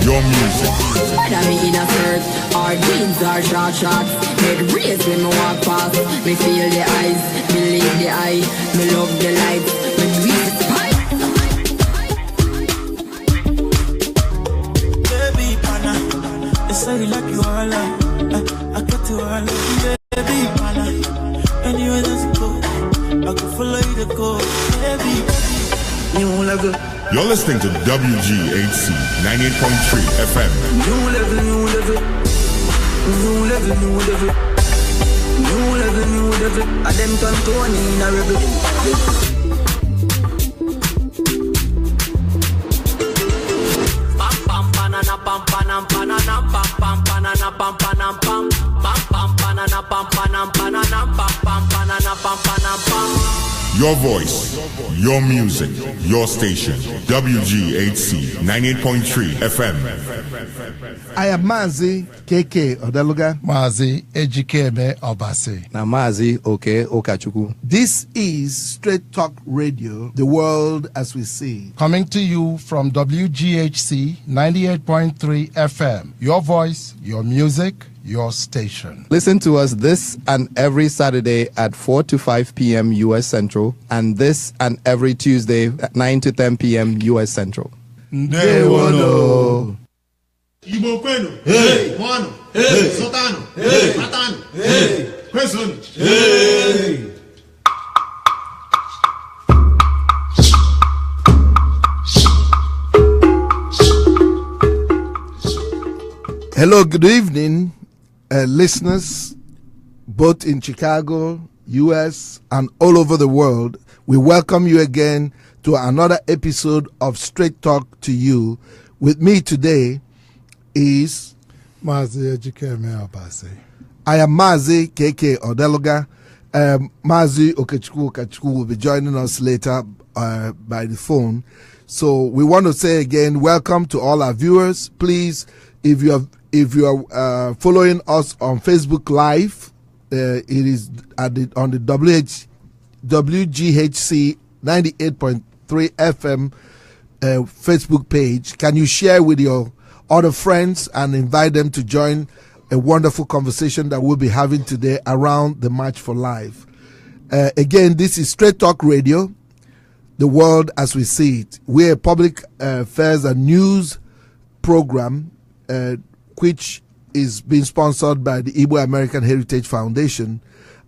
your music. Whether me in a skirt or jeans or short shorts, make race when me walk past. Me feel the eyes, believe the eye, me love the lights, me breathe the spice. Baby, pana, they say you like you all I got to all baby, pana. Anywhere that's go, I can follow you to go, baby. New level. You're listening to WGHC 98.3 FM. New level, new level. New level, new level. New level, new level. I them turn Tony in a rebel. Pam pam banana pam panam banana pam pam banana pam panam pam pam pam banana pam panam banana pam pam banana pam panam pam. Your voice, your music, your station. WGHC 98.3 FM. I am Mazi KK Odeluga. Mazi Ejikeme Obasi. Na Mazi Oke Okachuku. This is Straight Talk Radio, the world as we see. Coming to you from WGHC 98.3 FM. Your voice, your music, your station. Listen to us this and every Saturday at 4 to 5 p.m. U.S. Central, and this and every Tuesday at 9 to 10 p.m. U.S. Central. Ndewono. Igbo kwenu. Hey. Mwano. Hey. Sotano. Hey. Matano. Hey. Kwesoni. Hey. Hello, good evening, listeners, both in Chicago, U.S., and all over the world. We welcome you again to another episode of Straight Talk to You. With me today is Mazi Ejikeme Obasi. I am Mazi KK Odeluga. Mazi Okechukwu will be joining us later by the phone. So we want to say again, welcome to all our viewers. Please, if you are following us on Facebook Live, it is on the WGHC 98.3 FM Facebook page. Can you share with your other friends and invite them to join a wonderful conversation that we'll be having today around the March for Life? Again, this is Straight Talk Radio, the world as we see it. We're a public affairs and news program which is being sponsored by the Igbo American Heritage Foundation.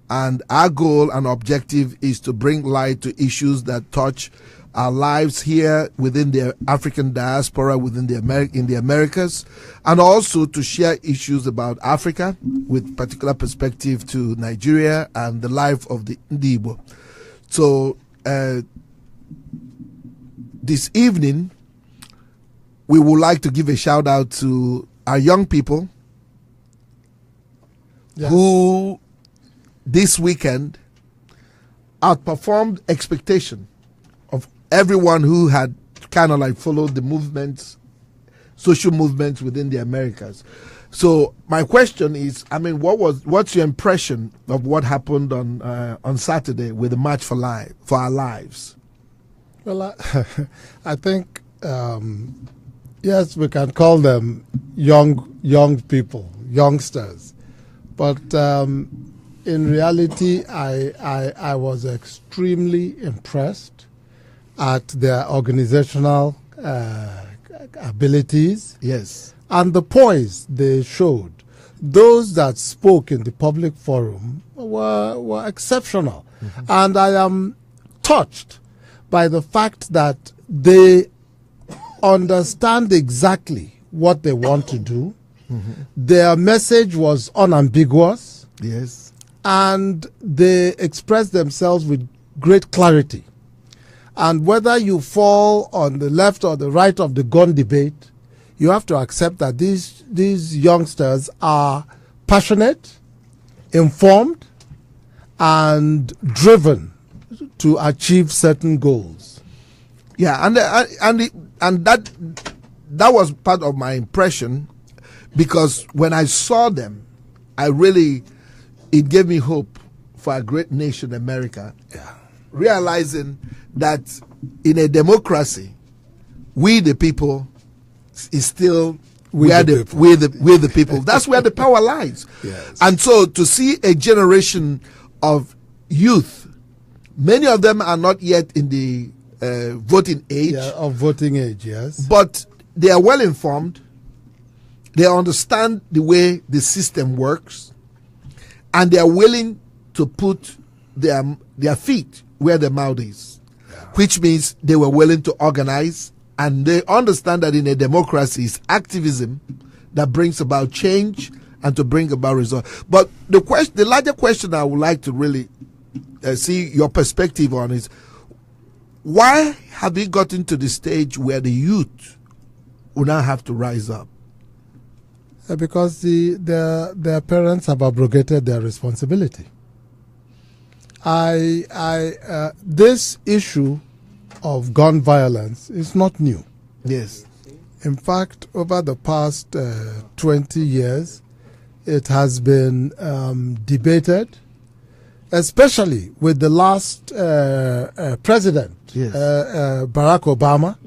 And our goal and objective is to bring light to issues that touch our lives here within the African diaspora, within the in the Americas, and also to share issues about Africa with particular perspective to Nigeria and the life of the Igbo. So this evening, we would like to give a shout out to our young people who this weekend outperformed expectation of everyone who had kind of like followed the movements, social movements within the Americas. So my question is, I mean, what's your impression of what happened on Saturday with the March for Our Lives? Well, I think yes, we can call them young people, youngsters, but in reality, I was extremely impressed at their organizational abilities. Yes. And the poise they showed. Those that spoke in the public forum were exceptional. Mm-hmm. And I am touched by the fact that they understand exactly what they want to do. Mm-hmm. Their message was unambiguous. Yes. And they expressed themselves with great clarity. And whether you fall on the left or the right of the gun debate, you have to accept that these youngsters are passionate, informed, and driven to achieve certain goals. Yeah, and that was part of my impression, because when I saw them, it gave me hope for a great nation, America. Yeah. Realizing that in a democracy, we the people is still With where the the people. with the people. That's where the power lies. Yes. And so to see a generation of youth, many of them are not yet in the voting age, Yeah, of voting age, yes. but they are well informed. They understand the way the system works, and they are willing to put their feet where their mouth is, which means they were willing to organize, and they understand that in a democracy, it's activism that brings about change and to bring about results. But the larger question I would like to really see your perspective on is, why have we gotten to the stage where the youth will now have to rise up? Because their parents have abrogated their responsibility. This issue of gun violence is not new. Yes. In fact, over the past 20 years, it has been debated, especially with the last president, Yes. Barack Obama,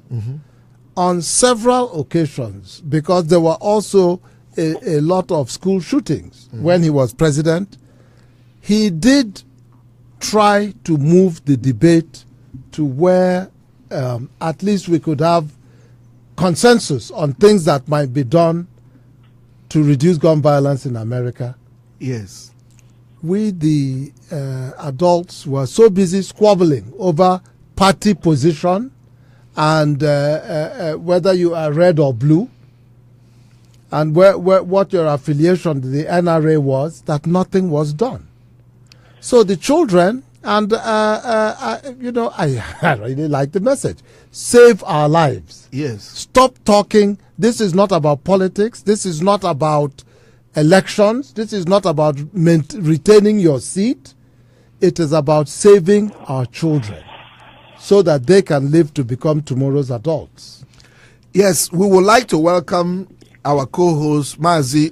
on several occasions, because there were also a lot of school shootings when he was president. He did try to move the debate to where at least we could have consensus on things that might be done to reduce gun violence in America. Yes. We, the adults, were so busy squabbling over party position and whether you are red or blue and what your affiliation to the NRA was, that nothing was done. So the children, and I really like the message, save our lives. Yes. Stop talking. This is not about politics. This is not about elections. This is not about retaining your seat. It is about saving our children so that they can live to become tomorrow's adults. Yes, we would like to welcome our co-host, Mazi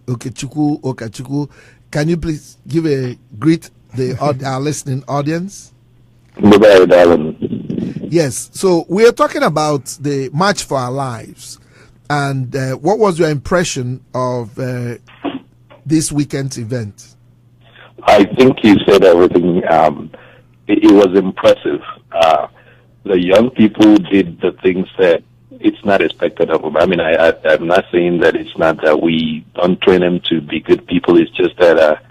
Okechukwu. Can you please greet our listening audience? Goodbye, darling. Yes, so we are talking about the March for Our Lives. And what was your impression of this weekend's event? I think you said everything. It was impressive. The young people did the things that it's not expected of them. I mean, I'm not saying that it's not that we don't train them to be good people. It's just that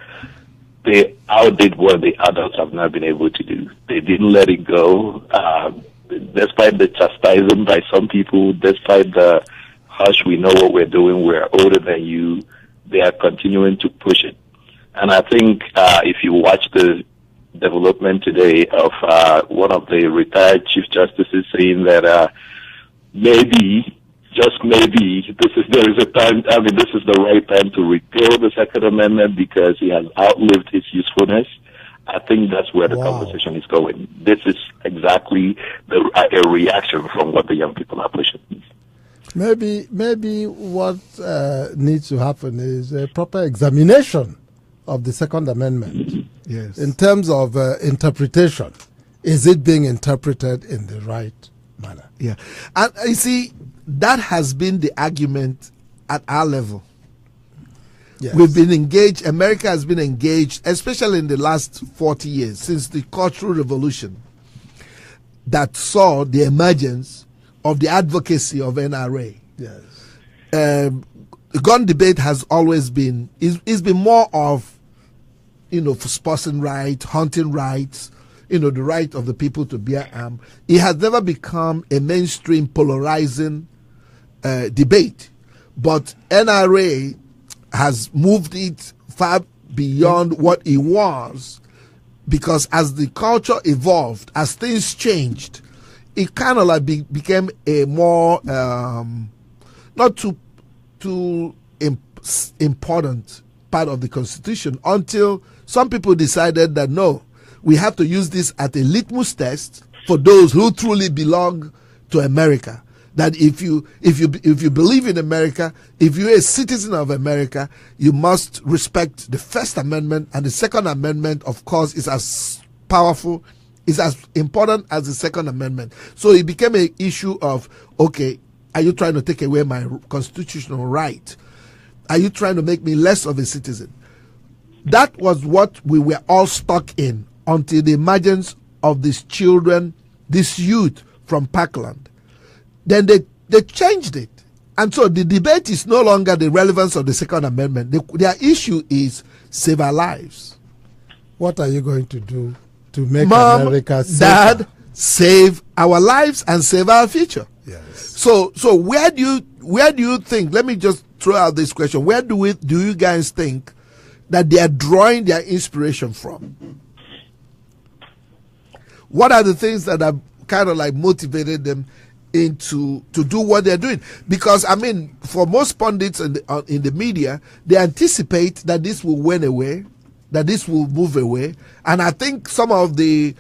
they outdid what the adults have not been able to do. They didn't let it go. Despite the chastisement by some people, despite the hush, we know what we're doing, we're older than you, they are continuing to push it. And I think if you watch the development today of one of the retired Chief Justices saying that maybe, just maybe, this is the right time to repeal the Second Amendment because he has outlived its usefulness. I think that's where the conversation is going. This is exactly a reaction from what the young people are pushing. Maybe what needs to happen is a proper examination of the Second Amendment. Yes. In terms of interpretation. Is it being interpreted in the right manner? Yeah. And you see, that has been the argument at our level. Yes. We've been engaged, America has been engaged, especially in the last 40 years, since the Cultural Revolution, that saw the emergence of the advocacy of NRA. Yes. The gun debate has always been, it's been more of, for sporting rights, hunting rights, the right of the people to bear arms. It has never become a mainstream polarizing debate. But NRA has moved it far beyond what it was, because as the culture evolved, as things changed, it kind of like became a more not too important part of the Constitution, until some people decided that no, we have to use this as a litmus test for those who truly belong to America. That if you believe in America, if you're a citizen of America, you must respect the First Amendment, and the Second Amendment, of course, is as powerful, is as important as the Second Amendment. So it became an issue of, okay, Are you trying to take away my constitutional right? Are you trying to make me less of a citizen? That was what we were all stuck in until the emergence of these children, this youth from Parkland. Then they changed it. And so the debate is no longer the relevance of the Second Amendment. Their issue is save our lives. What are you going to do to make Mom, America safer? Dad, save our lives and save our future. Yes. So where do you think, let me just throw out this question, where do you guys think that they are drawing their inspiration from? What are the things that have kind of like motivated them to do what they're doing? Because I mean, for most pundits in the media, they anticipate that this will wane away, that this will move away, and I think some of the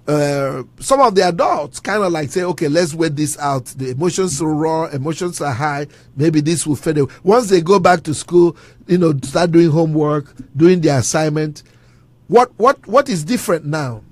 adults kind of like say, okay, let's wait this out. The emotions are raw, emotions are high. Maybe this will fade away. Once they go back to school, start doing homework, doing their assignment. What is different now?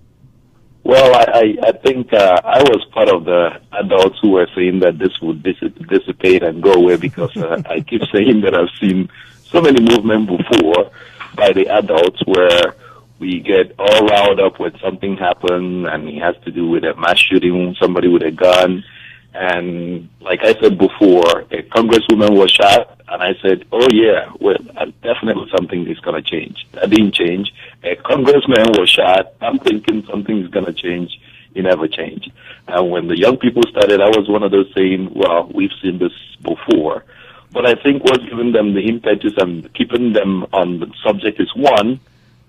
Well, I think I was part of the adults who were saying that this would dissipate and go away because I keep saying that I've seen so many movements before by the adults where we get all riled up when something happens and it has to do with a mass shooting, somebody with a gun. And like I said before, a congresswoman was shot, and I said, oh yeah, well, definitely something is going to change. That didn't change. A congressman was shot. I'm thinking something is going to change. It never changed. And when the young people started, I was one of those saying, well, we've seen this before. But I think what's giving them the impetus and keeping them on the subject is, one,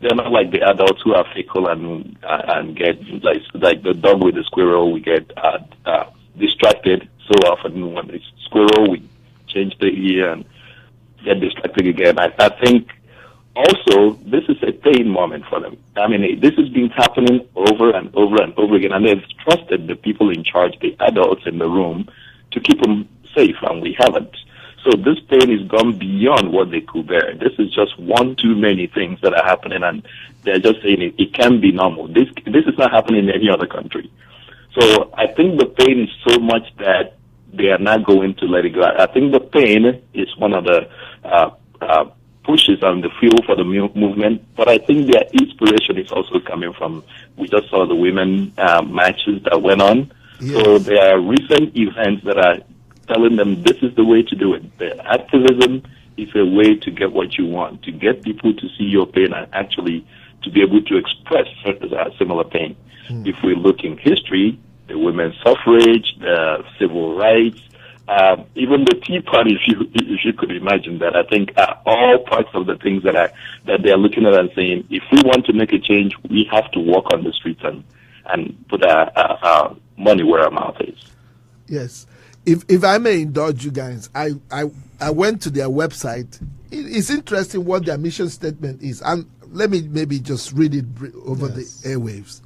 they're not like the adults who are fickle and get like the dog with the squirrel. We get distracted so often. When it's squirrel, we change the ear and get distracted again. I think also this is a pain moment for them. I mean, this has been happening over and over and over again, and they've trusted the people in charge, the adults in the room, to keep them safe, and we haven't. So this pain has gone beyond what they could bear. This is just one too many things that are happening, and they're just saying it can be normal. This is not happening in any other country. So I think the pain is so much that they are not going to let it go. I think the pain is one of the pushes and the fuel for the movement, but I think their inspiration is also coming from, we just saw the women matches that went on. Yes. So there are recent events that are telling them this is the way to do it. The activism is a way to get what you want, to get people to see your pain and actually to be able to express similar pain. If we look in history, the women's suffrage, the civil rights, even the Tea Party, if you could imagine that, I think are all parts of the things that they're looking at and saying, if we want to make a change, we have to walk on the streets and put our money where our mouth is. Yes. If I may indulge you guys, I went to their website. It's interesting what their mission statement is. And let me maybe just read it over the airwaves.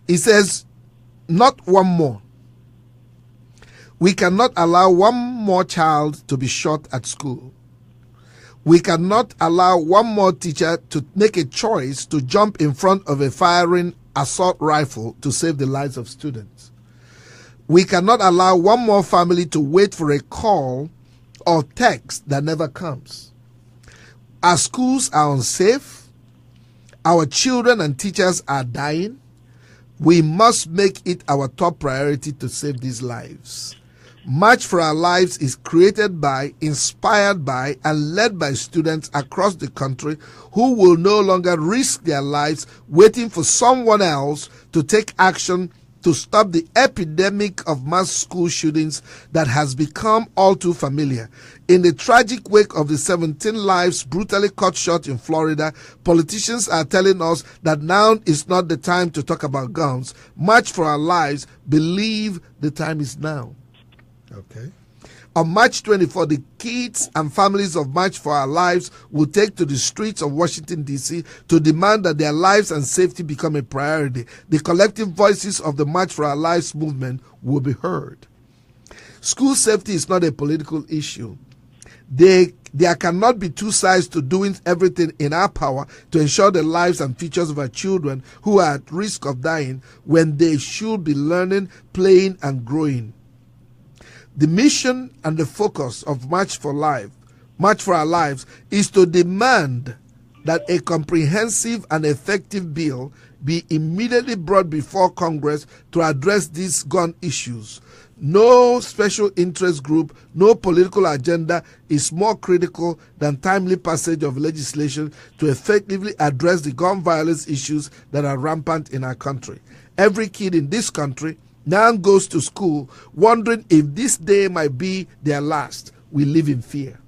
It says, not one more. We cannot allow one more child to be shot at school. We cannot allow one more teacher to make a choice to jump in front of a firing assault rifle to save the lives of students. We cannot allow one more family to wait for a call or text that never comes. Our schools are unsafe. Our children and teachers are dying. We must make it our top priority to save these lives. March for Our Lives is created by, inspired by, and led by students across the country who will no longer risk their lives waiting for someone else to take action to stop the epidemic of mass school shootings that has become all too familiar. In the tragic wake of the 17 lives brutally cut short in Florida, politicians are telling us that now is not the time to talk about guns. March for Our Lives believe the time is now. Okay. On March 24, the kids and families of March for Our Lives will take to the streets of Washington, D.C. to demand that their lives and safety become a priority. The collective voices of the March for Our Lives movement will be heard. School safety is not a political issue. There cannot be two sides to doing everything in our power to ensure the lives and futures of our children who are at risk of dying when they should be learning, playing, and growing. The mission and the focus of March for Our Lives, is to demand that a comprehensive and effective bill be immediately brought before Congress to address these gun issues. No special interest group, no political agenda is more critical than timely passage of legislation to effectively address the gun violence issues that are rampant in our country. Every kid in this country now goes to school wondering if this day might be their last. We live in fear.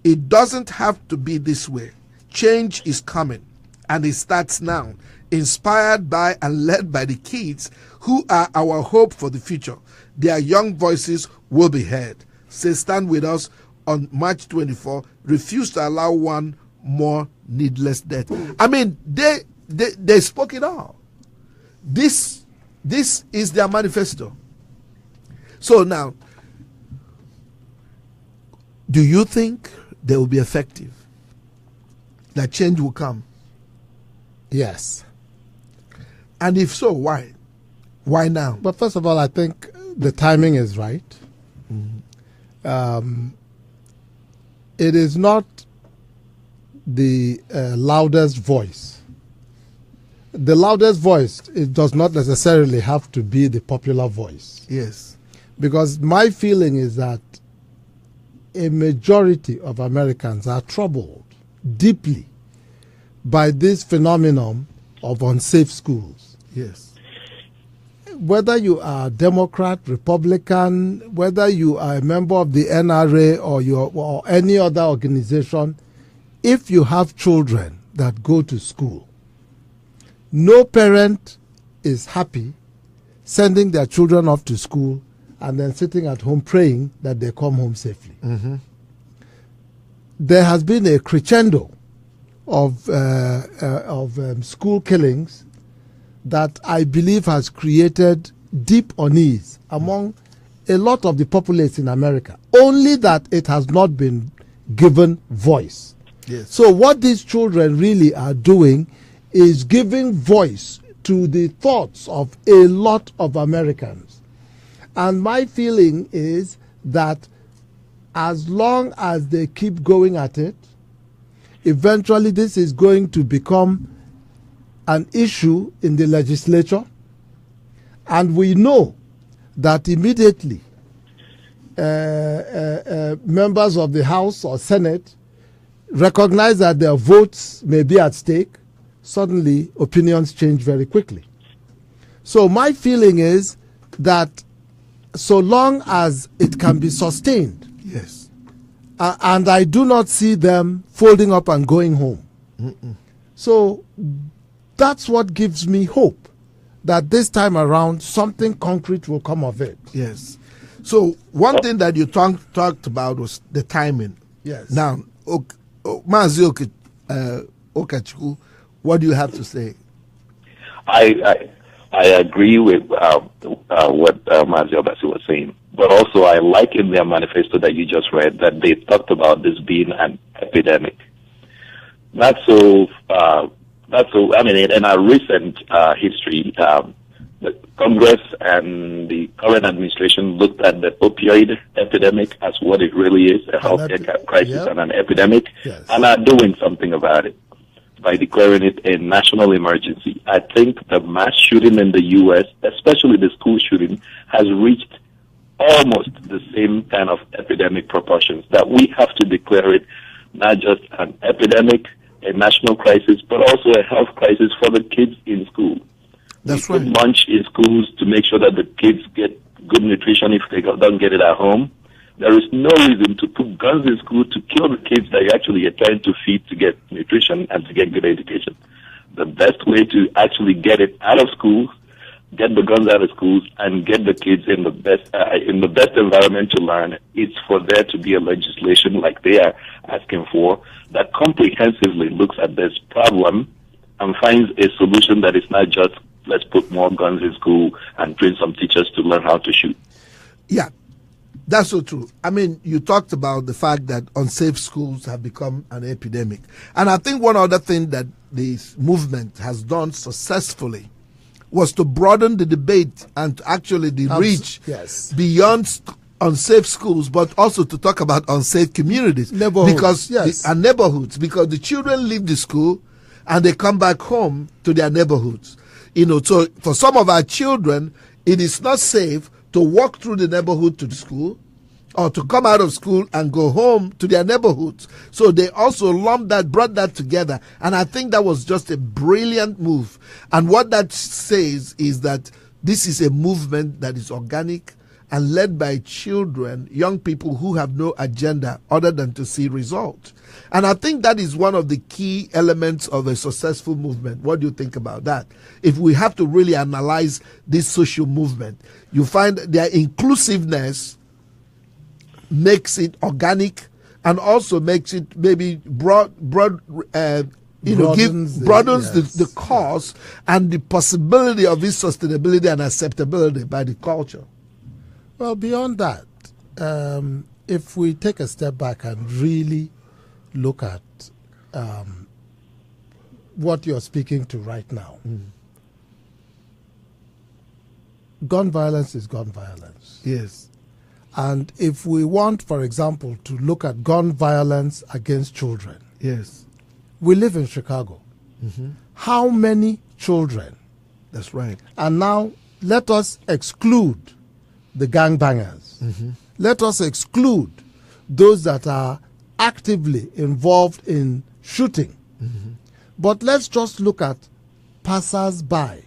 It doesn't have to be this way. Change is coming, and it starts now, inspired by and led by the kids who are our hope for the future. Their young voices will be heard. Say, stand with us on March 24. Refuse to allow one more needless death. I mean, they spoke it all. This is their manifesto. So now, do you think they will be effective? That change will come? Yes. And if so, why? Why now? But first of all, I think the timing is right. It is not the loudest voice. The loudest voice, it does not necessarily have to be the popular voice. Yes. Because my feeling is that a majority of Americans are troubled deeply by this phenomenon of unsafe schools. Yes. Whether you are Democrat, Republican, whether you are a member of the NRA or any other organization, if you have children that go to school, no parent is happy sending their children off to school and then sitting at home praying that they come home safely. There has been a crescendo of school killings that I believe has created deep unease among a lot of the populace in America, only that it has not been given voice. Yes. So what these children really are doing is giving voice to the thoughts of a lot of Americans. And my feeling is that as long as they keep going at it, eventually this is going to become an issue in the legislature. And we know that immediately members of the House or Senate recognize that their votes may be at stake. Suddenly opinions change very quickly. So my feeling is that so long as it can be sustained, Yes. and I do not see them folding up and going home. So that's what gives me hope that this time around something concrete will come of it. Yes. So one thing that you talked about was the timing. Yes. Now, Mazi Okachukwu, what do you have to say? I agree with what Mazi Obasi was saying, but also I like in their manifesto that you just read that they talked about this being an epidemic. Not so. I mean, in our recent history, the Congress and the current administration looked at the opioid epidemic as what it really is, a healthcare crisis and an epidemic, and are doing something about it by declaring it a national emergency. I think the mass shooting in the U.S., especially the school shooting, has reached almost the same kind of epidemic proportions, that we have to declare it not just an epidemic, a national crisis, but also a health crisis for the kids in school. That's we right. put lunch in schools to make sure that the kids get good nutrition if they don't get it at home. There is no reason to put guns in school to kill the kids that you actually are trying to feed to get nutrition and to get good education. The best way to actually get it out of schools, get the guns out of schools, and get the kids in the best environment to learn, is for there to be a legislation like they are asking for that comprehensively looks at this problem and finds a solution that is not just let's put more guns in school and train some teachers to learn how to shoot. Yeah, that's so true. I mean, you talked about the fact that unsafe schools have become an epidemic. And I think one other thing that this movement has done successfully was to broaden the debate and to actually the reach beyond unsafe schools, but also to talk about unsafe communities. Neighborhoods, And neighborhoods, because the children leave the school and they come back home to their neighborhoods. So for some of our children, it is not safe to walk through the neighborhood to the school, or to come out of school and go home to their neighborhoods. So they also brought that together. And I think that was just a brilliant move. And what that says is that this is a movement that is organic and led by children, young people who have no agenda other than to see results. And I think that is one of the key elements of a successful movement. What do you think about that? If we have to really analyze this social movement, you find their inclusiveness makes it organic and also makes it maybe broadens the cause and the possibility of its sustainability and acceptability by the culture. Well, beyond that, if we take a step back and really look at what you're speaking to right now, gun violence is gun violence. Yes. And if we want, for example, to look at gun violence against children, yes, we live in Chicago. How many children? That's right. And now let us exclude the gangbangers. Let us exclude those that are actively involved in shooting. But let's just look at passers-by.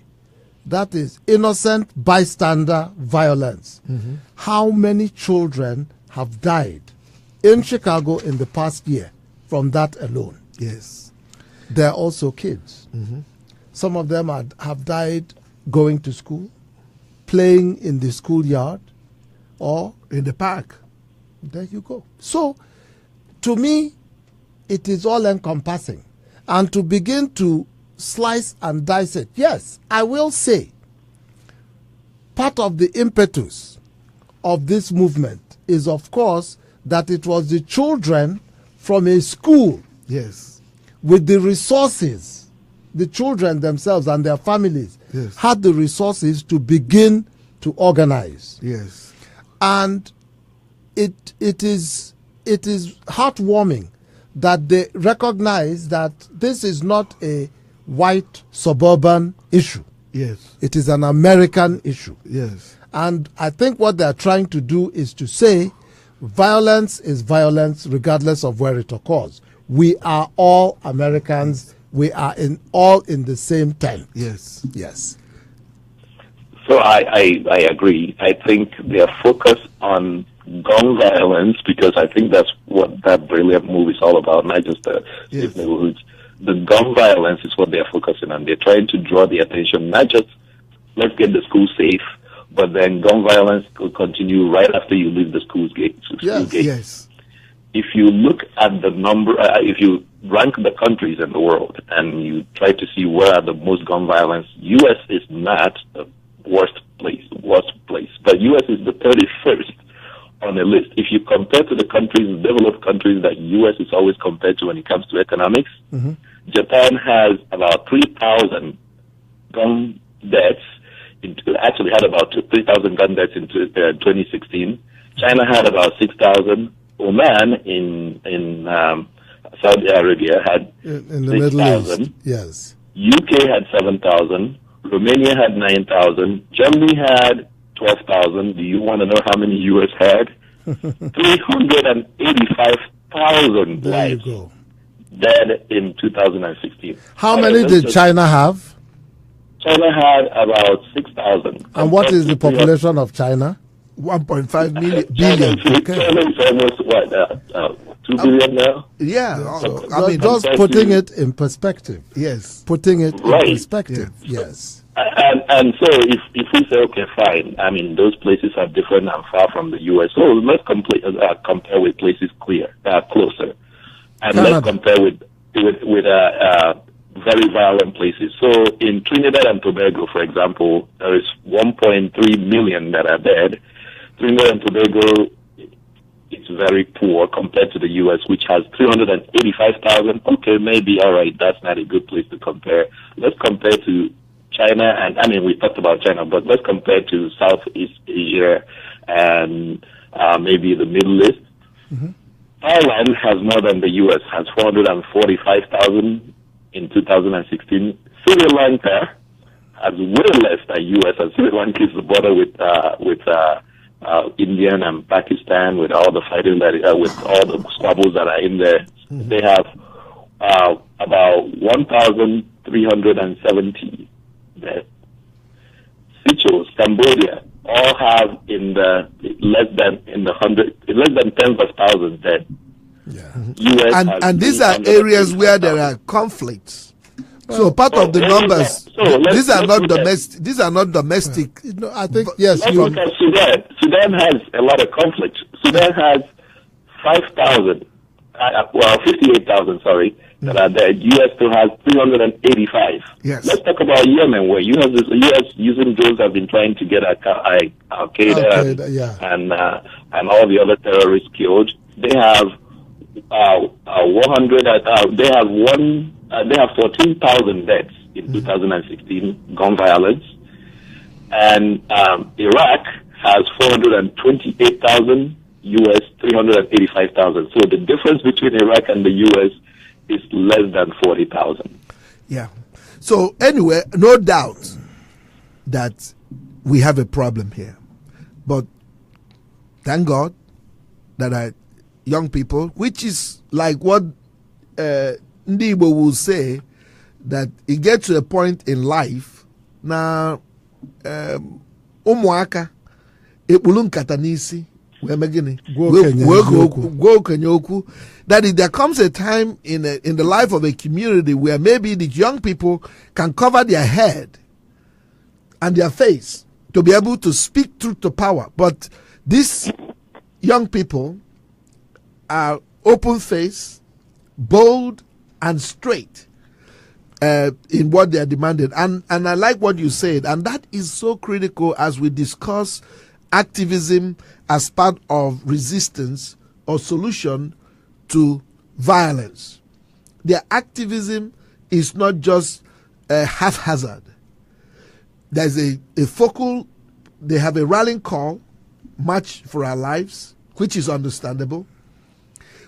That is innocent bystander violence. How many children have died in Chicago in the past year from that alone? Yes. They're also kids. Some of them have died going to school, playing in the schoolyard, or in the park. There you go. So, to me, it is all encompassing. And to begin to slice and dice it, yes, I will say, part of the impetus of this movement is, of course, that it was the children from a school, yes, with the resources, the children themselves and their families yes, had the resources to begin to organize. Yes. And it is heartwarming that they recognize that this is not a white suburban issue. Yes. It is an American issue. Yes. And I think what they're trying to do is to say violence is violence regardless of where it occurs. We are all Americans. We are all in the same tent. Yes. Yes. So I agree. I think their focus on gun violence, because I think that's what that brilliant move is all about, not just the safe neighborhoods. The gun violence is what they're focusing on. They're trying to draw the attention, not just let's get the school safe, but then gun violence will continue right after you leave the school gate. Yes. If you look at the number, if you rank the countries in the world and you try to see where are the most gun violence, U.S. is not the worst place, but U.S. is the 31st on the list. If you compare to the countries, developed countries that U.S. is always compared to when it comes to economics, Japan has about 3,000 gun deaths. It actually had about 3,000 gun deaths in 2016. China had about 6,000. Oman in Saudi Arabia had in the Middle East. 6,000. Yes. UK had 7,000. Romania had 9,000. Germany had 12,000. Do you want to know how many US had? 385,000 There lives you go. dead in 2016. How many did China have? China had about 6,000. And what is the population of China? 1.5 billion. China is almost, 2 billion now? Yeah. So, I mean, just putting it in perspective. yes. Putting it Right. in perspective. Yes. And so if we say, okay, fine, I mean, those places are different and far from the U.S., so let's compare with places closer. And Canada. let's compare with very violent places. So in Trinidad and Tobago, for example, there is 1.3 million that are dead. Trinidad and Tobago, it's very poor compared to the U.S., which has 385,000. Okay, maybe, all right, that's not a good place to compare. Let's compare to China, and I mean, we talked about China, but let's compare to Southeast Asia and maybe the Middle East. Thailand has more than the U.S., has 445,000 in 2016. Sri Lanka has way less than U.S., and Sri Lanka is the border with India and Pakistan, with all the fighting with all the squabbles that are in there. They have about 1,370 there. Seychelles, Cambodia, all have less than tens of thousands dead. US and these are areas where there are conflicts. So part of the numbers, these are not domestic. These are not domestic. No, I think yes. Let's look at Sudan. Sudan has a lot of conflict. Sudan has 58,000. Sorry, that are there. U.S. still has 385. Yes. Let's talk about Yemen, where U.S. using drones have been trying to get Al Qaeda and all the other terrorists killed. They have 14,000 deaths in 2016 gun violence, and Iraq has 428,000. U.S. 385,000. So the difference between Iraq and the U.S. is less than 40,000. Yeah. So anyway, no doubt that we have a problem here, but thank God that our young people, which is like what Ndibo will say, that it gets to a point in life now, umuaka ekpulunkata n'isi that there comes a time in the life of a community where maybe the young people can cover their head and their face to be able to speak truth to power. But these young people are open-faced, bold, and straight in what they are demanding. And I like what you said, and that is so critical as we discuss activism as part of resistance or solution to violence. Their activism is not just haphazard. There's a focal, they have a rallying call, March for Our Lives, which is understandable,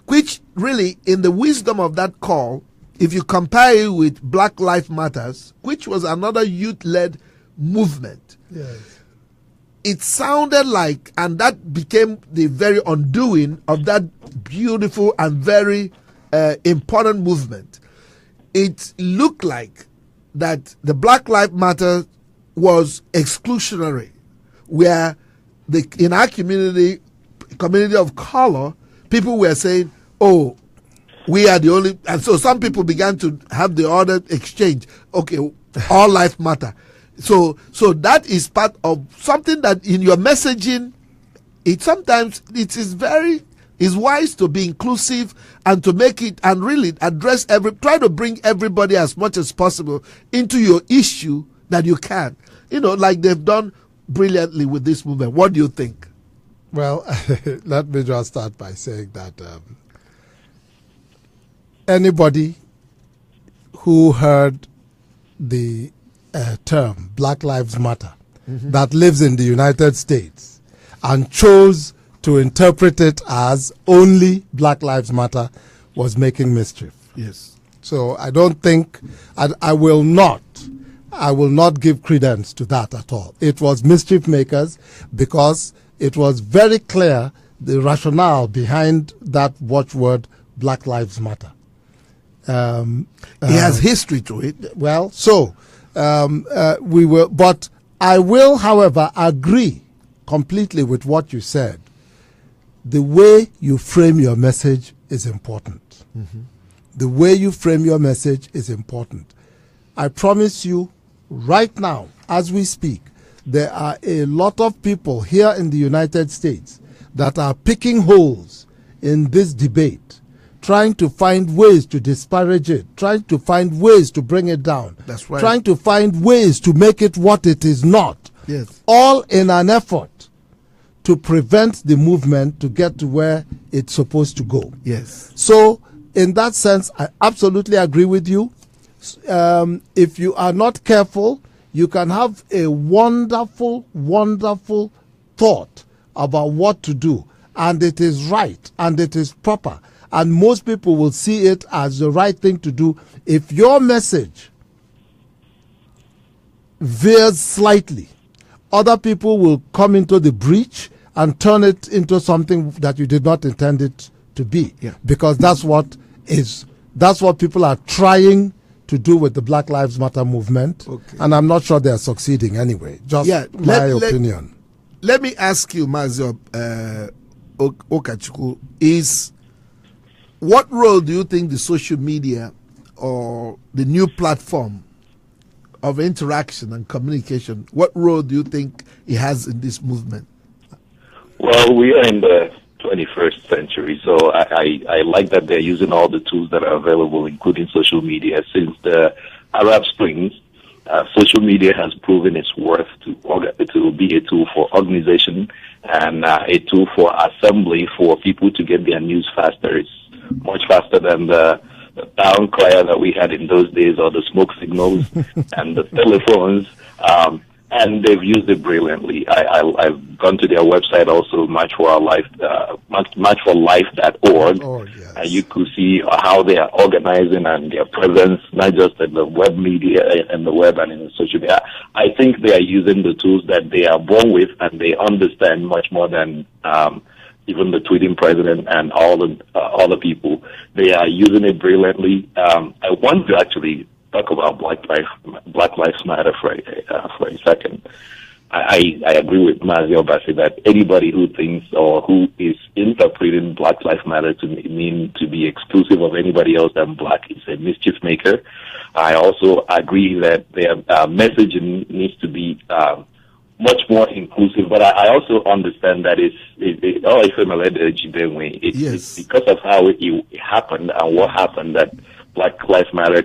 which really, in the wisdom of that call, if you compare it with Black Lives Matters, which was another youth-led movement, yes, it sounded like, and that became the very undoing of that beautiful and very important movement. It looked like that the Black Lives Matter was exclusionary, where in our community of color, people were saying, oh, we are the only, and so some people began to have the other exchange. Okay, all life matter. So that is part of something that in your messaging, sometimes it is wise to be inclusive and to make it and really address try to bring everybody as much as possible into your issue that you can. Like they've done brilliantly with this movement. What do you think? Well, let me just start by saying that anybody who heard the term Black Lives Matter that lives in the United States and chose to interpret it as only Black Lives Matter was making mischief. Yes. So I don't think, I will not give credence to that at all. It was mischief makers because it was very clear the rationale behind that watchword Black Lives Matter. It has history to it. Well, so we will, but I will, however, agree completely with what you said. The way you frame your message is important. The way you frame your message is important. I promise you, right now, as we speak, there are a lot of people here in the United States that are picking holes in this debate, trying to find ways to disparage it, trying to find ways to bring it down. That's right. Trying to find ways to make it what it is not. Yes. All in an effort to prevent the movement to get to where it's supposed to go. Yes. So, in that sense, I absolutely agree with you. If you are not careful, you can have a wonderful, wonderful thought about what to do. and it is right, and it is proper, and most people will see it as the right thing to do. If your message veers slightly, other people will come into the breach and turn it into something that you did not intend it to be. Yeah. Because that's what people are trying to do with the Black Lives Matter movement. Okay. And I'm not sure they're succeeding anyway. Just my opinion. Let me ask you, Mazio Okachukwu, is what role do you think the social media or the new platform of interaction and communication, what role do you think it has in this movement? Well, we are in the 21st century, so I like that they're using all the tools that are available, including social media. Since the Arab Springs, social media has proven its worth to be a tool for organization and a tool for assembly for people to get their news faster. It's much faster than the town crier that we had in those days, or the smoke signals and the telephones, and they've used it brilliantly. I've gone to their website also, matchforlife.org. Oh, yes. And you could see how they are organizing and their presence, not just in the web media and the web and in the social media. I think they are using the tools that they are born with, and they understand much more than even the tweeting president and all the people. They are using it brilliantly. I want to actually talk about Black Lives Matter for a second. I agree with Mazio Bassi that anybody who thinks or who is interpreting Black Lives Matter to mean to be exclusive of anybody else than black is a mischief maker. I also agree that their messaging needs to be much more inclusive, but I also understand that it's because of how it happened and what happened that Black Lives Matter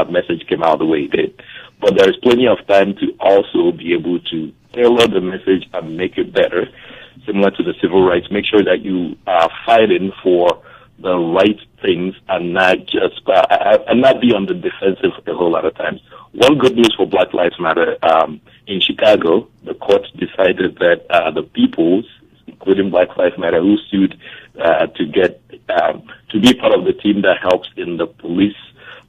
message came out the way it did. But there is plenty of time to also be able to tailor the message and make it better, similar to the civil rights. Make sure that you are fighting for the right things and not just and not be on the defensive a whole lot of times. One good news for Black Lives Matter, in Chicago, the court decided that the peoples, including Black Lives Matter, who sued to be part of the team that helps in the police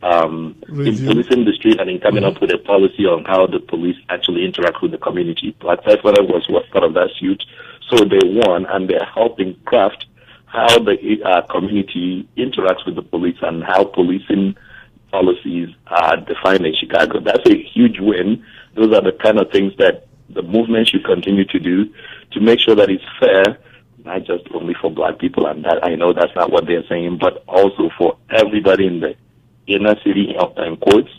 in policing the street and in coming up with a policy on how the police actually interact with the community. Black Lives Matter was part of that suit, so they won, and they're helping craft how the community interacts with the police and how policing policies are defined in Chicago. That's a huge win. Those are the kind of things that the movement should continue to do to make sure that it's fair, not just only for black people, and that I know that's not what they're saying, but also for everybody in the inner city, in quotes,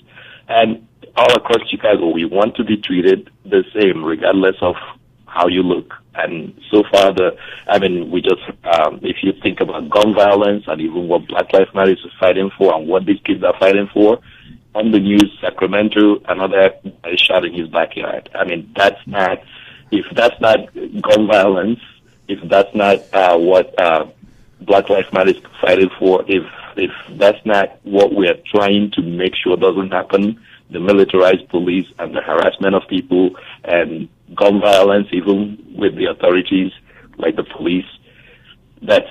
and all across Chicago. We want to be treated the same, regardless of how you look. And so far, if you think about gun violence and even what Black Lives Matter is fighting for and what these kids are fighting for, on the news, Sacramento, another guy is shot in his backyard. If that's not gun violence, if that's not what Black Lives Matter is fighting for, if that's not what we are trying to make sure doesn't happen, the militarized police and the harassment of people and gun violence, even with the authorities like the police, that's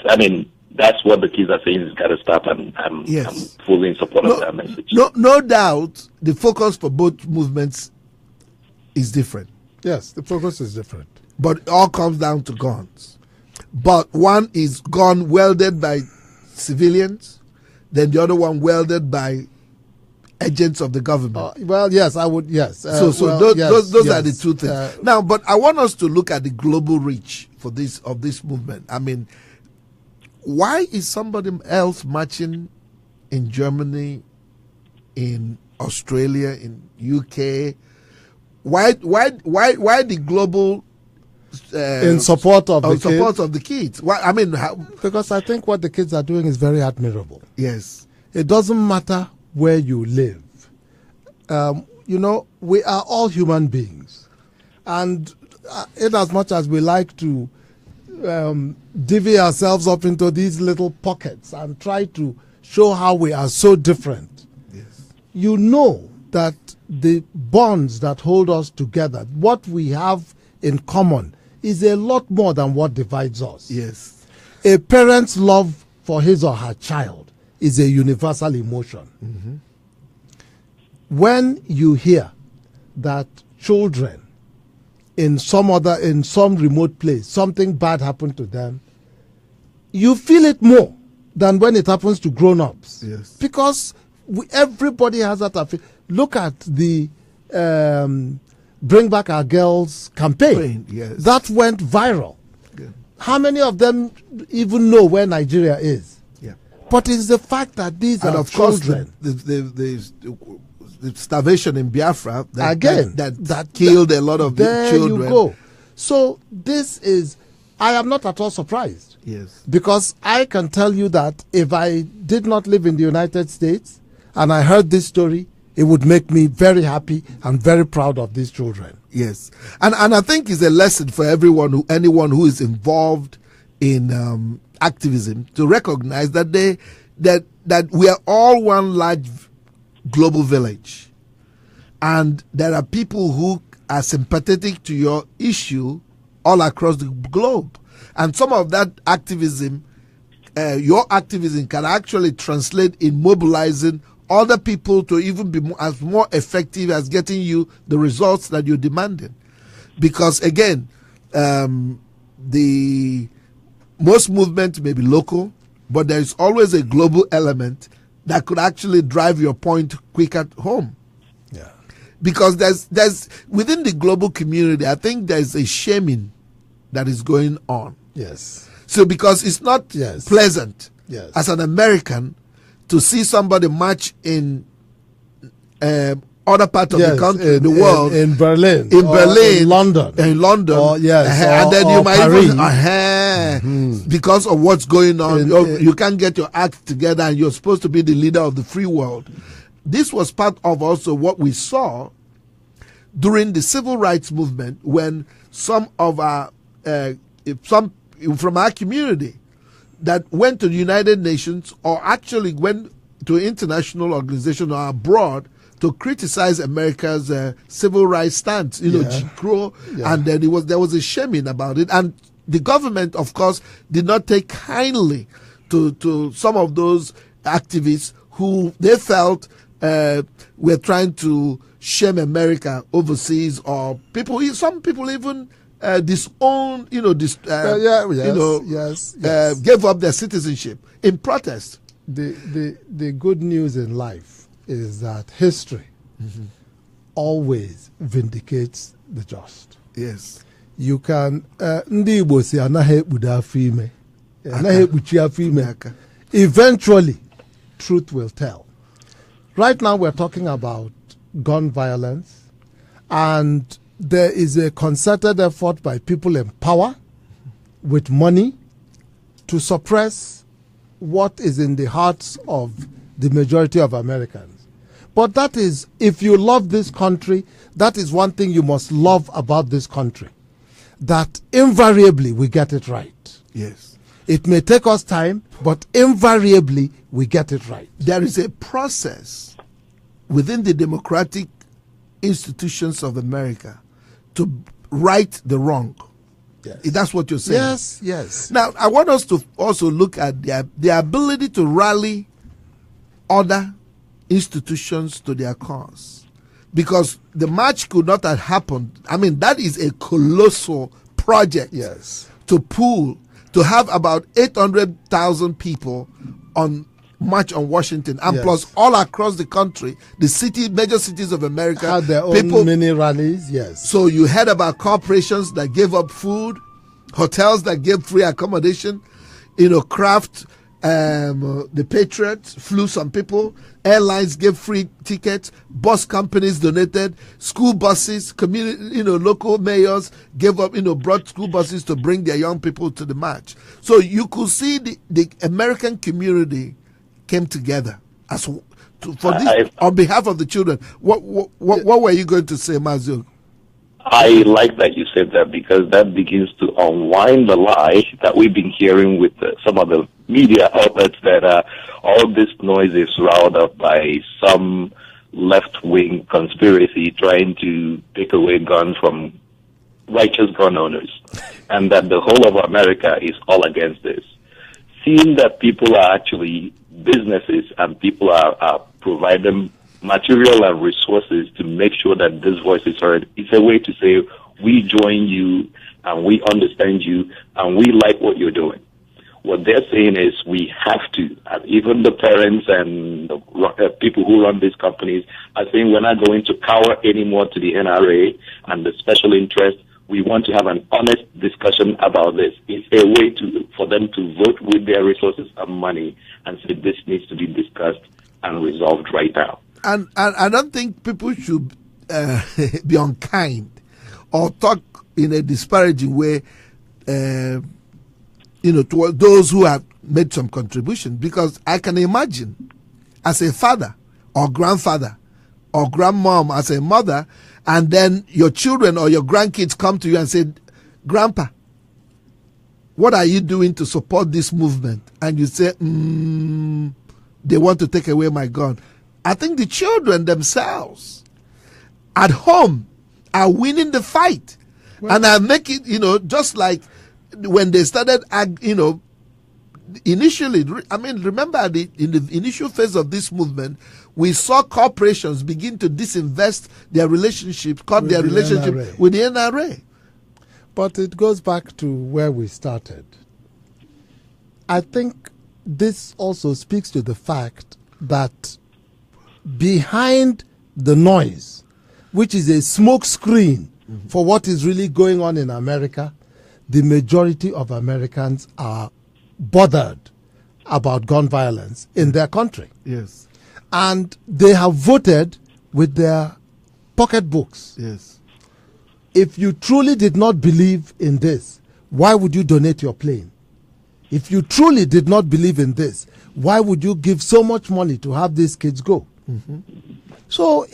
what the kids are saying has got to stop, and I'm fully in support of that message. No doubt the focus for both movements is different. Yes, the focus is different. But it all comes down to guns. But one is gun wielded by civilians, then the other one wielded by agents of the government. Well, yes, I would, yes. Those are the two things. Now, but I want us to look at the global reach of this movement. I mean, why is somebody else marching in Germany, in Australia, in UK? Why the global in support of the kids? Why, because I think what the kids are doing is very admirable. Yes, it doesn't matter where you live. We are all human beings, and in as much as we like to divvy ourselves up into these little pockets and try to show how we are so different, yes, you know that the bonds that hold us together, what we have in common, is a lot more than what divides us. Yes. A parent's love for his or her child is a universal emotion. When you hear that children in some remote place, something bad happened to them, you feel it more than when it happens to grown-ups. Yes. Because everybody has that. Look at the Bring Back Our Girls campaign. Yes. That went viral. Yeah. How many of them even know where Nigeria is? Yeah. But it's the fact that these And are of course, children. the starvation in Biafra that killed a lot of the there children. you go. So this is, I am not at all surprised. Yes. Because I can tell you that if I did not live in the United States and I heard this story, it would make me very happy and very proud of these children. Yes. And I think it's a lesson for anyone who is involved in activism to recognize that that we are all one large global village. And there are people who are sympathetic to your issue all across the globe. And some of that activism, your activism can actually translate in mobilizing other people to even be as more effective as getting you the results that you're demanding. Because again, the most movements may be local, but there is always a global element that could actually drive your point quick at home. Yeah. Because there's within the global community, I think there's a shaming that is going on. Yes. So because it's not pleasant as an American to see somebody march in other parts of the country, the world, in Berlin, in London, and then you might even because of what's going on, you can't get your act together, and you're supposed to be the leader of the free world. This was part of also what we saw during the civil rights movement, when some of our some from our community that went to the United Nations or actually went to international organizations or abroad to criticize America's civil rights stance, Jim Crow, and then there was a shaming about it, and the government, of course, did not take kindly to some of those activists who they felt were trying to shame America overseas, or some people even disown, gave up their citizenship in protest. The good news in life is that history always vindicates the just. Yes. You can ndị Igbo si anaghị ekpudo afọ ime, anaghị ekpuchi afọ ime. Eventually, truth will tell. Right now, we're talking about gun violence, and there is a concerted effort by people in power with money to suppress what is in the hearts of the majority of Americans. But that is, if you love this country, that is one thing you must love about this country, that invariably we get it right. Yes. It may take us time, but invariably we get it right. There is a process within the democratic institutions of America to right the wrong. Yes. That's what you're saying. Yes, yes. Now, I want us to also look at the ability to rally other institutions to their cause. Because the march could not have happened. I mean, that is a colossal project. Yes. To pool, to have about 800,000 people on march on Washington, and plus all across the country, the major cities of America had their own mini rallies. Yes. So you heard about corporations that gave up food, hotels that gave free accommodation, Kraft, the Patriots flew some people, airlines gave free tickets, bus companies donated, school buses, community, local mayors gave up, brought school buses to bring their young people to the march. So you could see the American community came together for this on behalf of the children. What were you going to say, Mazu? I like that you said that, because that begins to unwind the lie that we've been hearing with some of the media outlets that all this noise is riled up by some left-wing conspiracy trying to take away guns from righteous gun owners, and that the whole of America is all against this. seeing that people are actually businesses and people are providing material and resources to make sure that this voice is heard, it's a way to say, we join you and we understand you and we like what you're doing. What they're saying is we have to, and even the parents and the people who run these companies are saying we're not going to cower anymore to the NRA and the special interest. We want to have an honest discussion about this. It's a way for them to vote with their resources and money and say this needs to be discussed and resolved right now. And I don't think people should be unkind or talk in a disparaging way, to those who have made some contribution, because I can imagine as a father or grandfather or grandmom as a mother, and then your children or your grandkids come to you and say, Grandpa, what are you doing to support this movement? And you say, they want to take away my gun. I think the children themselves at home are winning the fight. Well, and are making, just like when they started, initially, remember in the initial phase of this movement, we saw corporations begin to disinvest their relationship, cut their relationship with the NRA. But it goes back to where we started. I think this also speaks to the fact that behind the noise, which is a smoke screen for what is really going on in America, the majority of Americans are bothered about gun violence in their country. Yes. And they have voted with their pocketbooks. Yes. If you truly did not believe in this, why would you donate your plane? If you truly did not believe in this, why would you give so much money to have these kids go? Mm-hmm. So,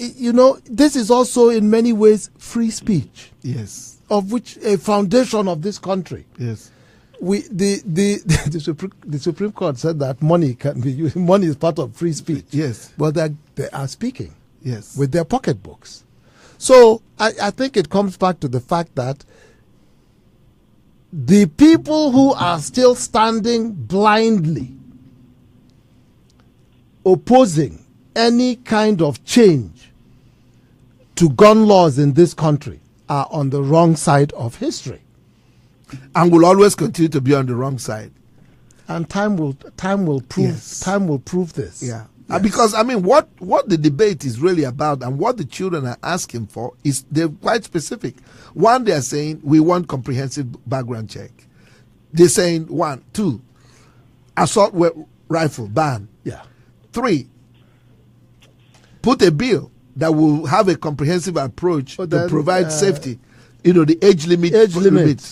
this is also in many ways free speech. Yes. Of which a foundation of this country. Yes. The Supreme Court said that money can be used. Money is part of free speech. Yes. But they are speaking. Yes. With their pocketbooks. So I think it comes back to the fact that the people who are still standing blindly opposing any kind of change to gun laws in this country are on the wrong side of history. And will always continue to be on the wrong side. And time will prove this. Yeah. Yes. Because what the debate is really about and what the children are asking for is they're quite specific. One, they're saying we want comprehensive background check. They're saying 1, 2, assault rifle ban. Yeah. 3, put a bill that will have a comprehensive approach to provide safety. The age limit.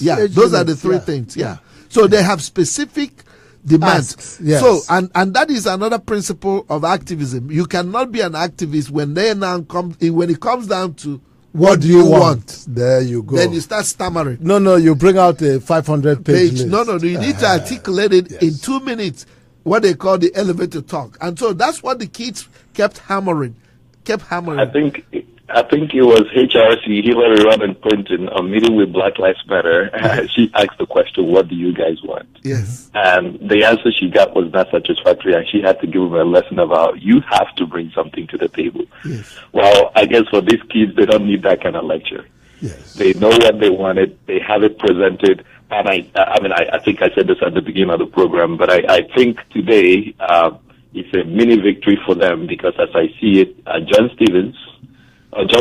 Yeah, those are the 3 things. Yeah. So they have specific demands. Asks, yes. So and that is another principle of activism. You cannot be an activist when it comes down to what do you want. There you go. Then you start stammering. No, you bring out a 500-page list. No, you need to articulate it in 2 minutes. What they call the elevator talk, and so that's what the kids kept hammering. I think it was HRC, Hillary Rodham Clinton, on meeting with Black Lives Matter. She asked the question, what do you guys want? Yes. And the answer she got was not satisfactory, and she had to give them a lesson about you have to bring something to the table. Yes. Well, I guess for these kids, they don't need that kind of lecture. Yes. They know what they wanted. They have it presented. And I think I said this at the beginning of the program, but I think today it's a mini victory for them because as I see it, John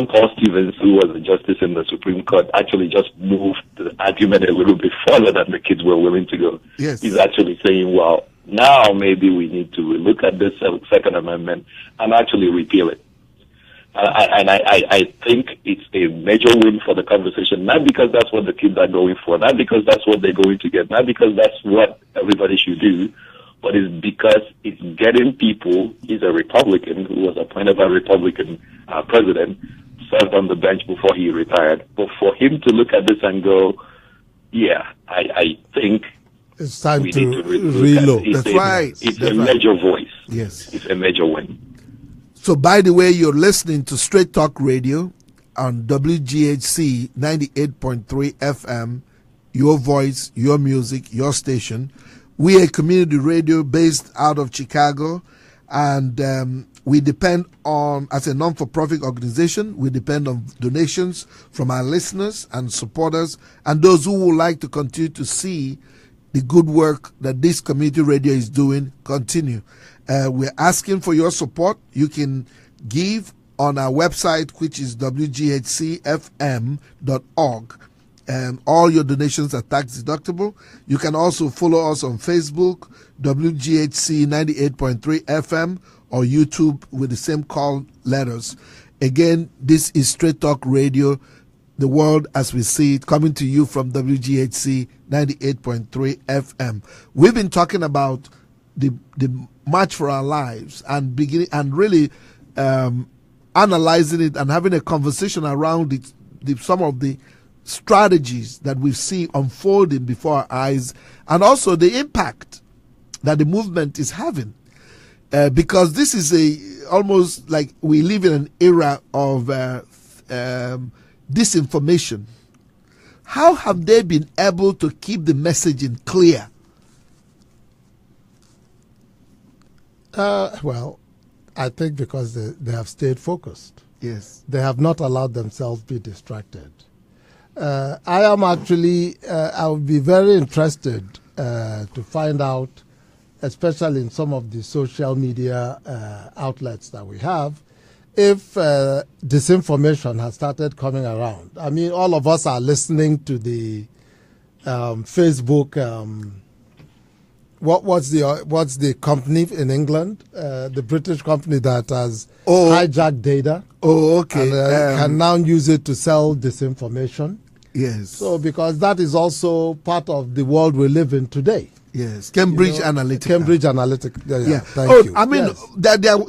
Paul Stevens, who was a justice in the Supreme Court, actually just moved the argument a little bit further than the kids were willing to go. Yes. He's actually saying, well, now maybe we need to look at this Second Amendment and actually repeal it. I think it's a major win for the conversation, not because that's what the kids are going for, not because that's what they're going to get, not because that's what everybody should do, but it's because it's getting people. He's a Republican who was appointed by a Republican president, served on the bench before he retired. But for him to look at this and go, yeah, I think it's time we to need to reload. That's right. It's a major voice. Yes. It's a major win. So, by the way, you're listening to Straight Talk Radio on WGHC 98.3 FM, your voice, your music, your station. We are a community radio based out of Chicago, and we depend on, as a non-for-profit organization, we depend on donations from our listeners and supporters and those who would like to continue to see the good work that this community radio is doing continue. We're asking for your support. You can give on our website, which is wghcfm.org. All your donations are tax deductible. You can also follow us on Facebook, WGHC 98.3 FM, or YouTube with the same call letters. Again, this is Straight Talk Radio, the world as we see it, coming to you from WGHC 98.3 FM. We've been talking about the March for Our Lives and really analyzing it and having a conversation around it, some of the strategies that we see unfolding before our eyes, and also the impact that the movement is having. Because this is almost like we live in an era of disinformation. How have they been able to keep the messaging clear? Well, I think because they have stayed focused. Yes. They have not allowed themselves to be distracted. I am actually, I would be very interested to find out, especially in some of the social media outlets that we have, if disinformation has started coming around. I mean, all of us are listening to the Facebook, what's the company in England, the British company that has hijacked data. Oh, okay. And can now use it to sell disinformation. Yes. So, because that is also part of the world we live in today. Yes, Cambridge Analytica. Cambridge Analytica. Yeah. Thank you. I mean, yes.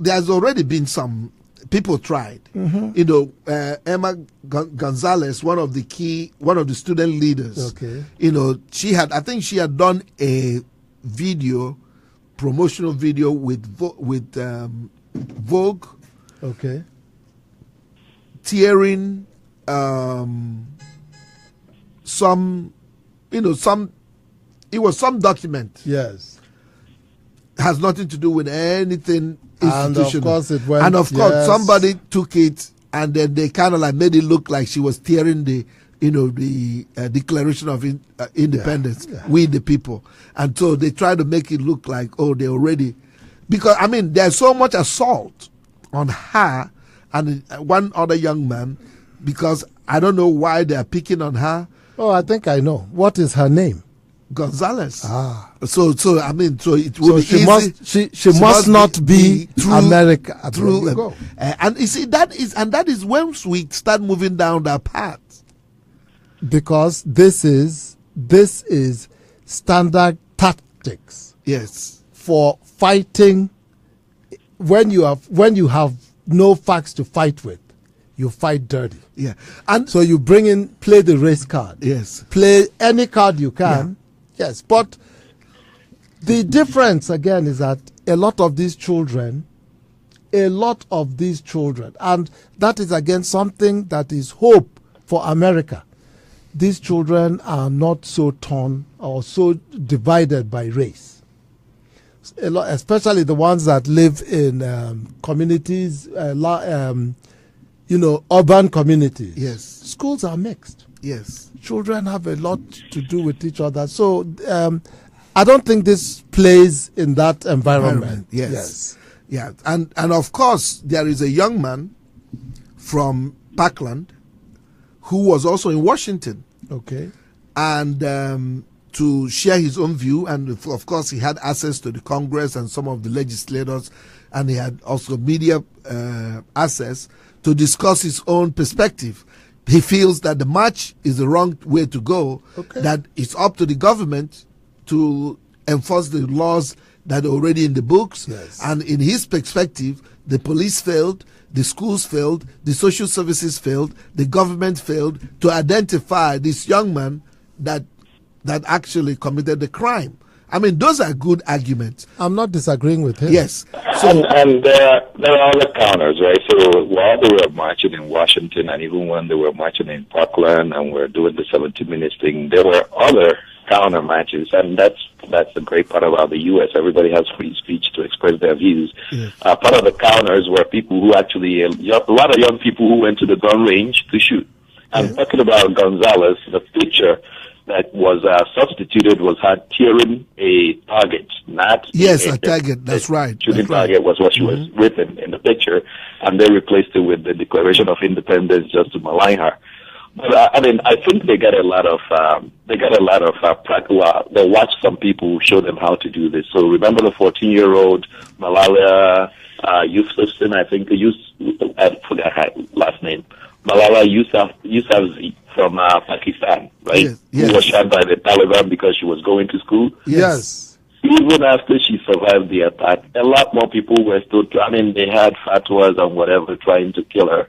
there's already been some people tried. Mm-hmm. You know, Emma Gonzalez, one of the student leaders. Okay. You know, I think she had done a promotional video with Vogue. Okay. Tearing it was some document. Yes. Has nothing to do with anything institutional. And of course it went. And of course yes. somebody took it and then they kind of like made it look like she was tearing the Declaration of Independence, we the people. And so they try to make it look like, they already, because I mean there's so much assault on her and one other young man, because I don't know why they are picking on her. Oh, I think I know. What is her name? Gonzalez. So it will be she easy. She must not be through America. Through, and you see that is when we start moving down that path. Because this is standard tactics. Yes. For fighting. When you have no facts to fight with, you fight dirty. Yeah. And so you play the race card. Yes. Play any card you can. Yeah. Yes. But the difference again is that a lot of these children, and that is again something that is hope for America. These children are not so torn or so divided by race. A lot, especially the ones that live in communities, urban communities. Yes. Schools are mixed. Yes. Children have a lot to do with each other. So I don't think this plays in that environment. Yes. Yeah. And of course, there is a young man from Parkland who was also in Washington. Okay. And to share his own view, and of course he had access to the Congress and some of the legislators, and he had also media access to discuss his own perspective. He feels that the march is the wrong way to go, that it's up to the government to enforce the laws that are already in the books, and in his perspective, the police failed, the schools failed, the social services failed, the government failed to identify this young man that actually committed the crime. I mean, those are good arguments. I'm not disagreeing with him. Yes. So, and there are other counters, right? So while they were marching in Washington, and even when they were marching in Parkland and were doing the 70 minutes thing, there were other counter matches, and that's the great part about the U.S. Everybody has free speech to express their views. Yes. Part of the counters were people who actually, a lot of young people who went to the gun range to shoot. And talking about Gonzalez, the picture that was substituted was her tearing a target, not a target. That's right. Shooting That's right. target was what she was written in the picture, and they replaced it with the Declaration of Independence just to malign her. But I mean, I think they got a lot of practical. They watched some people show them how to do this. So remember the 14-year-old Malala Yousafzai, I think I forgot her last name. Malala Yousafzai from Pakistan, right? Yes. Who was shot by the Taliban because she was going to school. Yes. Even after she survived the attack, a lot more people were still. I mean, they had fatwas and whatever trying to kill her.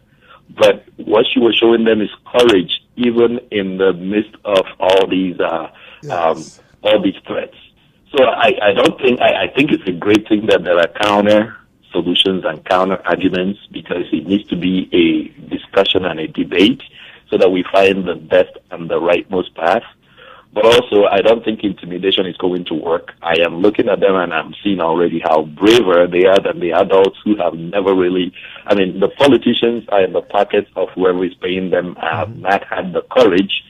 But what she was showing them is courage, even in the midst of all these threats. So I don't think I think it's a great thing that there are counter solutions and counter arguments, because it needs to be a discussion and a debate so that we find the best and the rightmost path. But also, I don't think intimidation is going to work. I am looking at them and I'm seeing already how braver they are than the adults who have never really, I mean, the politicians are in the pockets of whoever is paying them have not had the courage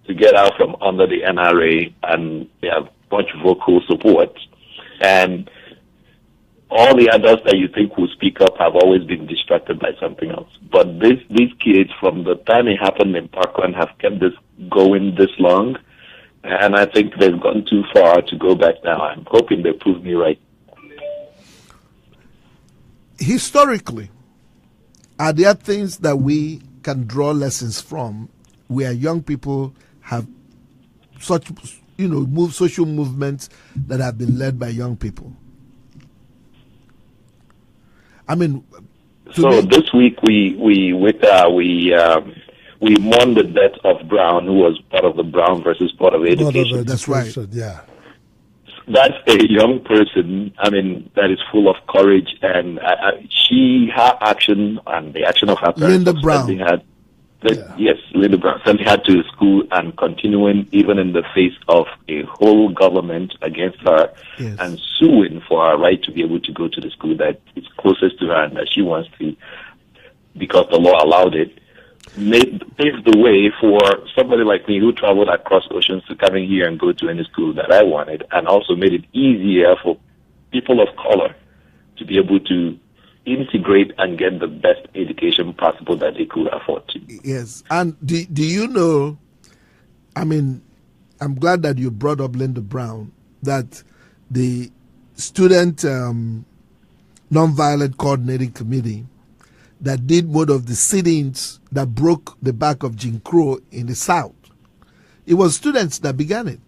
to get out from under the NRA, and they have much vocal support. And all the adults that you think will speak up have always been distracted by something else. But these kids, from the time it happened in Parkland, have kept this going this long. And I think they've gone too far to go back now. I'm hoping they prove me right. Historically, are there things that we can draw lessons from where young people have such, social movements that have been led by young people? I mean, this week we mourned the death of Brown, who was part of the Brown versus Board of Education. That's right. Yeah. That's a young person, I mean, that is full of courage, and her action and the action of her parents. Linda Brown. Yes, Linda Brown. Sending her to school and continuing even in the face of a whole government against her, and suing for her right to be able to go to the school that is closest to her and that she wants to, because the law allowed it. Paved the way for somebody like me who traveled across oceans to come in here and go to any school that I wanted, and also made it easier for people of color to be able to integrate and get the best education possible that they could afford to. Yes. And do you know, I mean, I'm glad that you brought up Linda Brown, that the Student Nonviolent Coordinating Committee that did one of the sit-ins that broke the back of Jim Crow in the South. It was students that began it.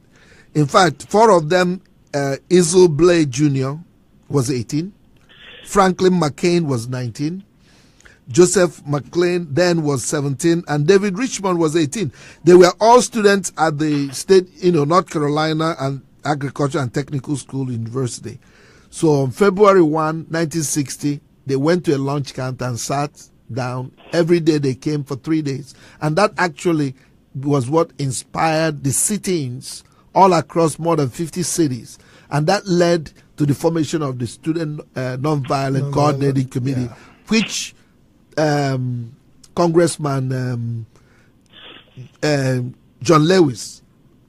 In fact, 4 of them, Isle Blay Jr. was 18, Franklin McCain was 19, Joseph McLean then was 17, and David Richmond was 18. They were all students at the state, North Carolina and Agriculture and Technical School University. So on February 1, 1960, they went to a lunch counter and sat down. Every day they came for 3 days. And that actually was what inspired the sit-ins all across more than 50 cities. And that led to the formation of the Student Nonviolent Coordinating Committee, which Congressman John Lewis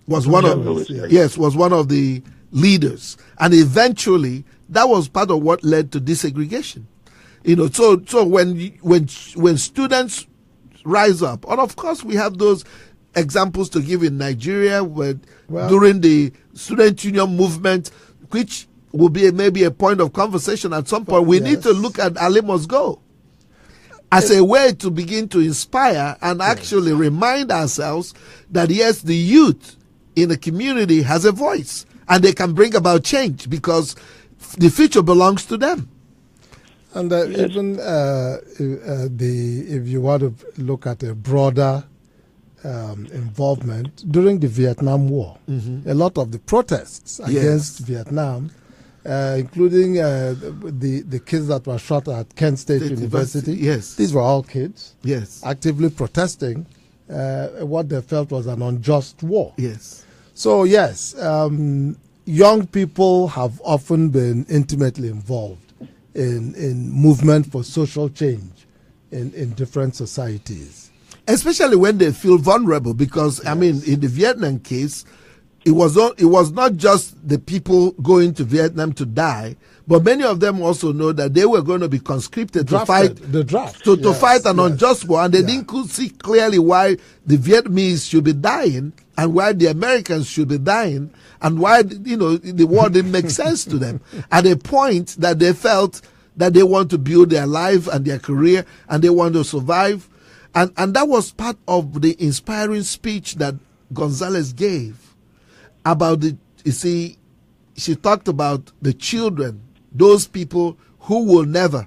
was one of the leaders. And eventually that was part of what led to desegregation. So when students rise up, and of course we have those examples to give in Nigeria during the student union movement, which will be maybe a point of conversation at some point. We need to look at Ali Must Go as a way to begin to inspire and actually remind ourselves that yes, the youth in the community has a voice and they can bring about change because the future belongs to them. And even if you want to look at a broader involvement during the Vietnam War, a lot of the protests against Vietnam, including the kids that were shot at Kent State University, these were all kids, actively protesting what they felt was an unjust war. So yes, young people have often been intimately involved in movement for social change in different societies. Especially when they feel vulnerable, because I mean, in the Vietnam case, it was not just the people going to Vietnam to die, but many of them also know that they were going to be conscripted to fight to fight an unjust war, and they didn't see clearly why the Vietnamese should be dying and why the Americans should be dying, and why the war didn't make sense to them at a point that they felt that they want to build their life and their career and they want to survive. And that was part of the inspiring speech that Gonzalez gave about she talked about the children, those people who will never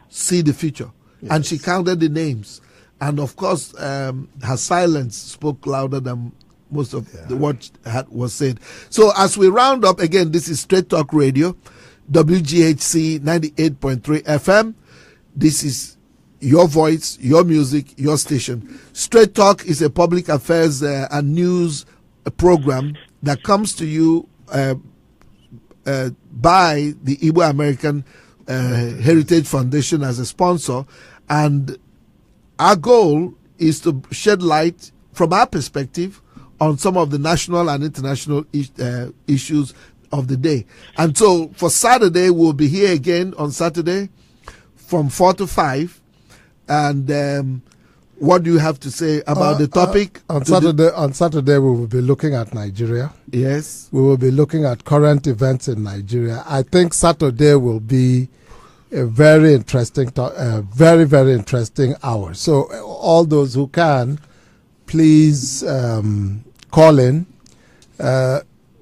see the future. Yes. And she counted the names. And of course, her silence spoke louder than most of what was said. So as we round up, again, this is Straight Talk Radio, WGHC 98.3 FM. This is your voice, your music, your station. Straight Talk is a public affairs and news program that comes to you by the Igbo American Heritage Foundation as a sponsor. And our goal is to shed light from our perspective on some of the national and international issues of the day. And so for Saturday, we'll be here again on Saturday from 4 to 5. And what do you have to say about the topic? On Saturday, we will be looking at Nigeria. Yes. We will be looking at current events in Nigeria. I think Saturday will be a very interesting, very, very interesting hour. So all those who can, please call in.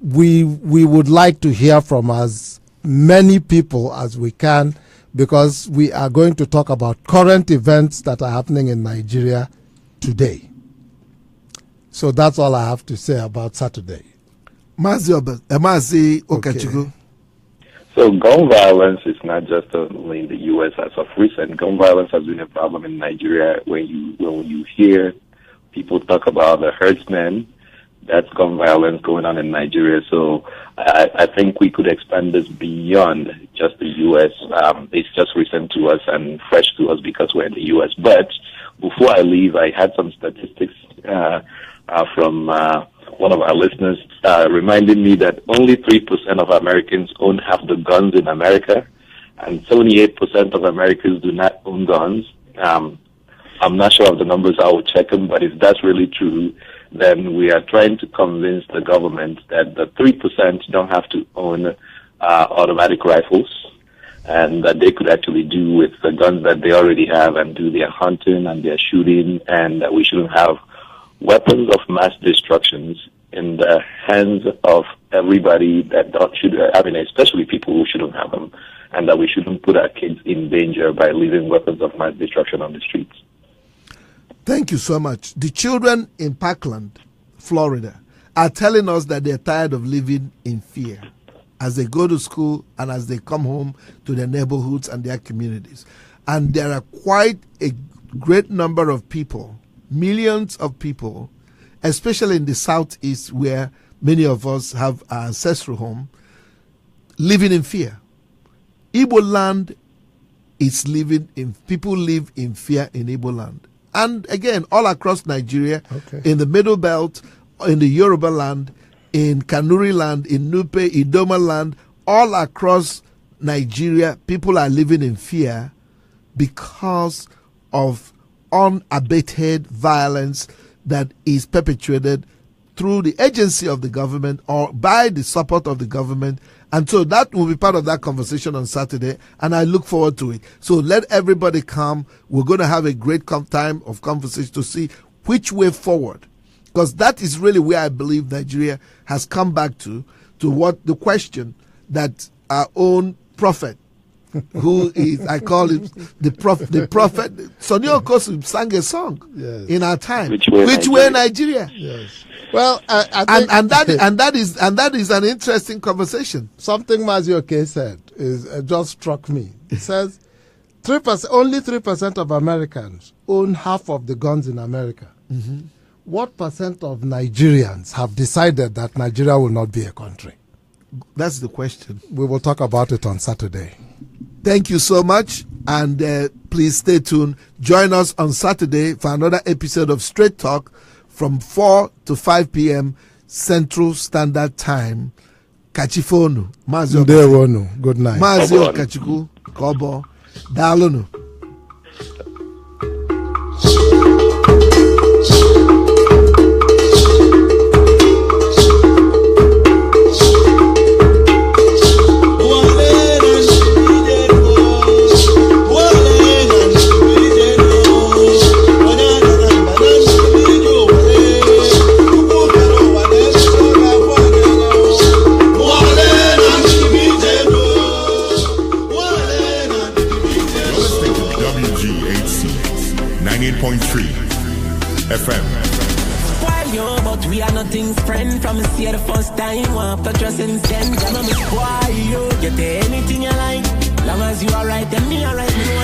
We would like to hear from as many people as we can, because we are going to talk about current events that are happening in Nigeria today. So that's all I have to say about Saturday. Mazi Okechukwu. So gun violence is not just only in the U.S. as of recent. Gun violence has been a problem in Nigeria. When you hear people talk about the herdsmen, that's gun violence going on in Nigeria. So I think we could expand this beyond just the U.S. It's just recent to us and fresh to us because we're in the U.S. But before I leave, I had some statistics from one of our listeners reminding me that only 3% of Americans own half the guns in America, and 78% of Americans do not own guns. I'm not sure of the numbers. I will check them, but if that's really true, then we are trying to convince the government that the 3% don't have to own automatic rifles, and that they could actually do with the guns that they already have and do their hunting and their shooting, and that we shouldn't have weapons of mass destructions in the hands of everybody that especially people who shouldn't have them, and that we shouldn't put our kids in danger by leaving weapons of mass destruction on the streets. Thank you so much. The children in Parkland, Florida, are telling us that they're tired of living in fear as they go to school and as they come home to their neighborhoods and their communities. And there are quite a great number of people, millions of people, especially in the Southeast where many of us have our ancestral home, living in fear. Igbo land is people live in fear in Igbo land. And again, all across Nigeria, in the Middle Belt, in the Yoruba land, in Kanuri land, in Nupe, Idoma land, all across Nigeria, people are living in fear because of unabated violence that is perpetrated through the agency of the government or by the support of the government. And so that will be part of that conversation on Saturday, and I look forward to it. So let everybody come. We're going to have a great time of conversation to see which way forward, because that is really where I believe Nigeria has come back to what the question that our own prophet, who is, I call him the prophet, Sonny Okosu sang a song in our time. Which way Nigeria? Yes. Well, that is an interesting conversation. Something Mazioke said just struck me. It says, only 3% of Americans own half of the guns in America. Mm-hmm. what percent of Nigerians have decided that Nigeria will not be a country? That's the question. We will talk about it on Saturday. Thank you so much, and please stay tuned. Join us on Saturday for another episode of Straight Talk from 4 to 5 p.m. Central Standard Time. Kachifonu. Ndewonu. Good night. Mazio Kachiku. Kobo. Dalonu. Friend from see the first time, want to trust since then. Tell me why you get anything you like. Long as you are right, then me alright.